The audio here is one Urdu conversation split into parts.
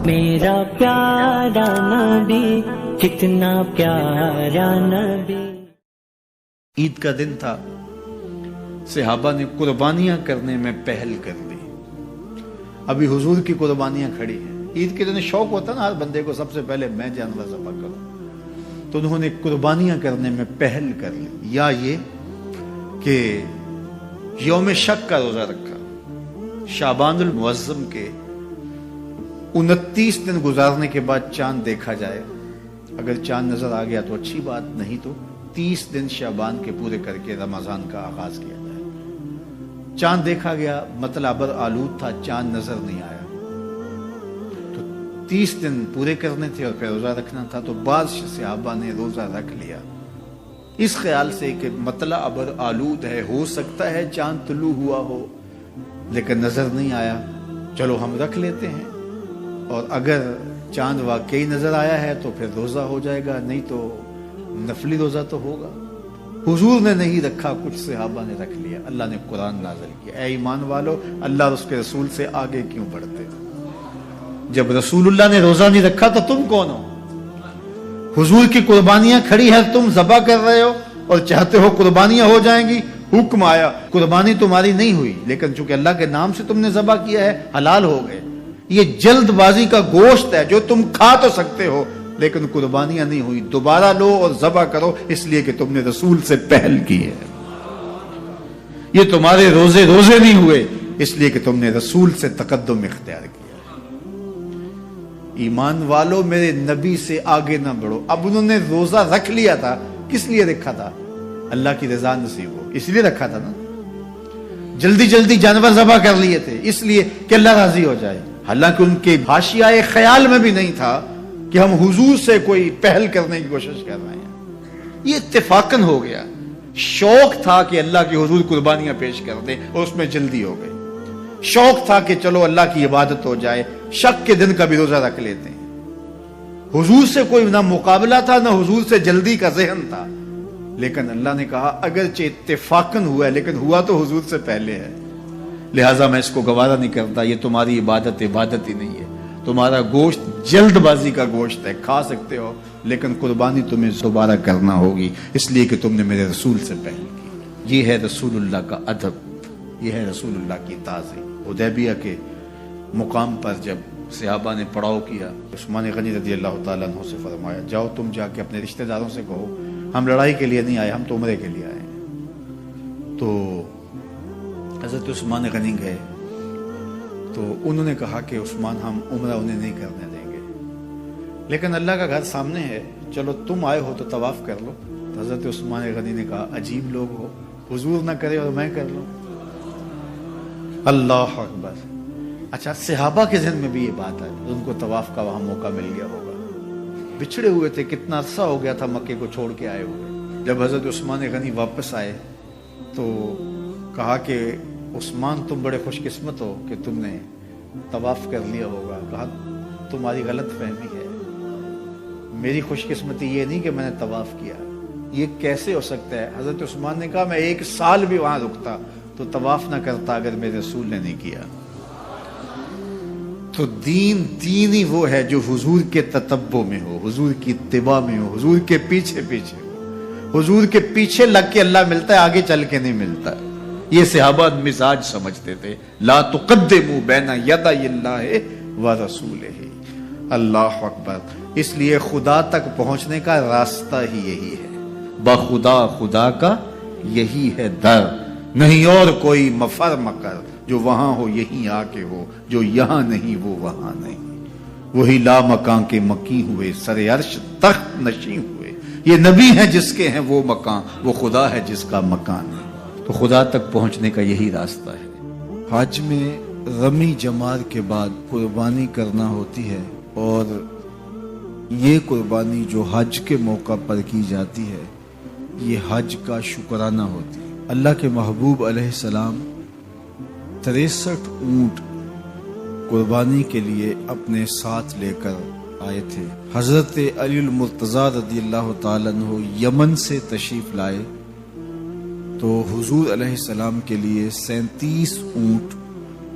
میرا پیارا نبی کتنا پیارا نبی. عید کا دن تھا، صحابہ نے قربانیاں کرنے میں پہل کر دی. ابھی حضور کی قربانیاں کھڑی ہیں. عید کے دن شوق ہوتا نا ہر بندے کو، سب سے پہلے میں جانور ذبح کروں. تو انہوں نے قربانیاں کرنے میں پہل کر لی. یا یہ کہ یوم شک کا روزہ رکھا. شعبان المعظم کے 29 دن گزارنے کے بعد چاند دیکھا جائے. اگر چاند نظر آ گیا تو اچھی بات، نہیں تو 30 دن شعبان کے پورے کر کے رمضان کا آغاز کیا جائے. چاند دیکھا گیا، مطلب آلود تھا، چاند نظر نہیں آیا تو 30 دن پورے کرنے تھے اور پھر روزہ رکھنا تھا. تو بعض صحابہ نے روزہ رکھ لیا اس خیال سے کہ مطلع ابر آلود ہے، ہو سکتا ہے چاند طلوع ہوا ہو لیکن نظر نہیں آیا، چلو ہم رکھ لیتے ہیں، اور اگر چاند واقعی نظر آیا ہے تو پھر روزہ ہو جائے گا، نہیں تو نفلی روزہ تو ہوگا. حضور نے نہیں رکھا، کچھ صحابہ نے رکھ لیا. اللہ نے قرآن نازل کیا، اے ایمان والو اللہ اور اس کے رسول سے آگے کیوں بڑھتے؟ جب رسول اللہ نے روزہ نہیں رکھا تو تم کون ہو؟ حضور کی قربانیاں کھڑی ہے، تم ذبح کر رہے ہو اور چاہتے ہو قربانیاں ہو جائیں گی. حکم آیا، قربانی تمہاری نہیں ہوئی لیکن چونکہ اللہ کے نام سے تم نے ذبح کیا ہے حلال ہو گئے. یہ جلد بازی کا گوشت ہے جو تم کھا تو سکتے ہو لیکن قربانیاں نہیں ہوئی. دوبارہ لو اور ذبح کرو اس لیے کہ تم نے رسول سے پہل کی ہے. یہ تمہارے روزے نہیں ہوئے اس لیے کہ تم نے رسول سے تقدم اختیار کیا. ایمان والو میرے نبی سے آگے نہ بڑھو. اب انہوں نے روزہ رکھ لیا تھا، کس لیے رکھا تھا؟ اللہ کی رضا نصیب ہو اس لیے رکھا تھا نا. جلدی جانور ذبح کر لیے تھے اس لیے کہ اللہ راضی ہو جائے. حالانکہ ان کے حاشیہ خیال میں بھی نہیں تھا کہ ہم حضور سے کوئی پہل کرنے کی کوشش کر رہے ہیں. یہ اتفاقاً ہو گیا. شوق تھا کہ اللہ کے حضور قربانیاں پیش کر دیں اور اس میں جلدی ہو گئی. شوق تھا کہ چلو اللہ کی عبادت ہو جائے، شک کے دن کا بھی روزہ رکھ لیتے ہیں. حضور سے کوئی نہ مقابلہ تھا نہ حضور سے جلدی کا ذہن تھا. لیکن اللہ نے کہا اگرچہ اتفاقاً ہوا ہے لیکن ہوا تو حضور سے پہلے ہے، لہٰذا میں اس کو گوارا نہیں کرتا. یہ تمہاری عبادت ہی نہیں ہے، تمہارا گوشت جلد بازی کا گوشت ہے، کھا سکتے ہو لیکن قربانی تمہیں دوبارہ کرنا ہوگی اس لیے کہ تم نے میرے رسول سے پہل کی. یہ ہے رسول اللہ کا ادب، یہ ہے رسول اللہ کی تعظیم. حدیبیہ کے مقام پر جب صحابہ نے پڑاؤ کیا، عثمان غنی رضی اللہ تعالیٰ عنہ سے فرمایا جاؤ تم جا کے اپنے رشتہ داروں سے کہو ہم لڑائی کے لیے نہیں آئے، ہم تو عمرے کے لیے آئے ہیں. تو حضرت عثمان غنی گئے تو انہوں نے کہا کہ عثمان ہم عمرہ انہیں نہیں کرنے دیں گے لیکن اللہ کا گھر سامنے ہے، چلو تم آئے ہو تو طواف کر لو. تو حضرت عثمان غنی نے کہا عجیب لوگ ہو، حضور نہ کرے اور میں کر لوں. اللہ اکبر. اچھا صحابہ کے ذہن میں بھی یہ بات ہے، ان کو طواف کا وہاں موقع مل گیا ہوگا. بچھڑے ہوئے تھے، کتنا عرصہ ہو گیا تھا مکے کو چھوڑ کے آئے ہوئے. جب حضرت عثمان غنی واپس آئے تو کہا کہ عثمان تم بڑے خوش قسمت ہو کہ تم نے طواف کر لیا ہوگا. کہا تمہاری غلط فہمی ہے، میری خوش قسمتی یہ نہیں کہ میں نے طواف کیا، یہ کیسے ہو سکتا ہے؟ حضرت عثمان نے کہا میں 1 سال بھی وہاں رکتا تو طواف نہ کرتا اگر میرے رسول نے نہیں کیا. تو دین ہی وہ ہے جو حضور کے تتبع میں ہو، حضور کی اتباع میں ہو، حضور کے پیچھے ہو. حضور کے پیچھے لگ کے اللہ ملتا ہے، آگے چل کے نہیں ملتا. یہ صحابہ مزاج سمجھتے تھے. لا تقدموا بین یدی اللہ ورسولہ. اللہ اکبر. اس لیے خدا تک پہنچنے کا راستہ ہی یہی ہے، خدا کا یہی ہے در، نہیں اور کوئی مفر مکر. جو وہاں ہو یہیں آ کے ہو، جو یہاں نہیں وہ وہاں نہیں. وہی لا مکان کے مکی ہوئے، سر عرش تخت نشین ہوئے. یہ نبی ہیں جس کے ہیں وہ مکان، وہ خدا ہے جس کا مکان ہے. تو خدا تک پہنچنے کا یہی راستہ ہے. حج میں رمی جمار کے بعد قربانی کرنا ہوتی ہے، اور یہ قربانی جو حج کے موقع پر کی جاتی ہے یہ حج کا شکرانہ ہوتی ہے. اللہ کے محبوب علیہ السلام 63 اونٹ قربانی کے لیے اپنے ساتھ لے کر آئے تھے. حضرت علی المرتضیٰ رضی اللہ تعالیٰ عنہ یمن سے تشریف لائے تو حضور علیہ السلام کے لیے 37 اونٹ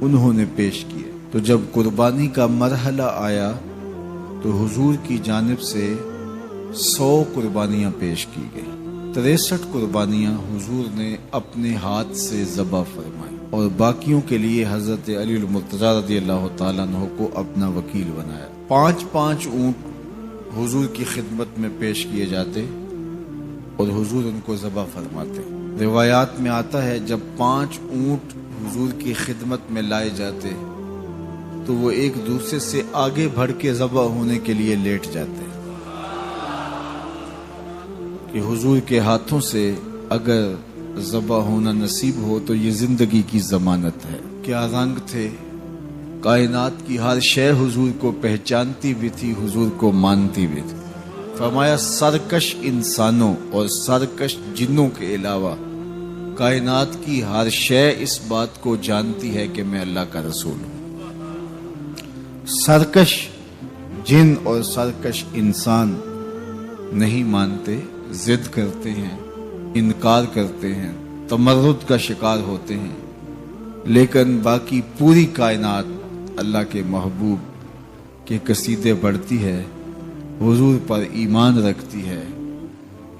انہوں نے پیش کیے. تو جب قربانی کا مرحلہ آیا تو حضور کی جانب سے 100 قربانیاں پیش کی گئی. 63 قربانیاں حضور نے اپنے ہاتھ سے ذبح فرمائی اور باقیوں کے لیے حضرت علی المرتضیٰ رضی اللہ تعالیٰ عنہ کو اپنا وکیل بنایا. 5 اونٹ حضور کی خدمت میں پیش کیے جاتے اور حضور ان کو ذبح فرماتے. روایات میں آتا ہے جب 5 اونٹ حضور کی خدمت میں لائے جاتے تو وہ ایک دوسرے سے آگے بڑھ کے ذبح ہونے کے لیے لیٹ جاتے کہ حضور کے ہاتھوں سے اگر ذبح ہونا نصیب ہو تو یہ زندگی کی ضمانت ہے. کیا رنگ تھے، کائنات کی ہر شے حضور کو پہچانتی بھی تھی، حضور کو مانتی بھی تھی. فرمایا سرکش انسانوں اور سرکش جنوں کے علاوہ کائنات کی ہر شے اس بات کو جانتی ہے کہ میں اللہ کا رسول ہوں. سرکش جن اور سرکش انسان نہیں مانتے، ضد کرتے ہیں، انکار کرتے ہیں، تمرد کا شکار ہوتے ہیں، لیکن باقی پوری کائنات اللہ کے محبوب کے قصیدے پڑھتی ہے، حضور پر ایمان رکھتی ہے،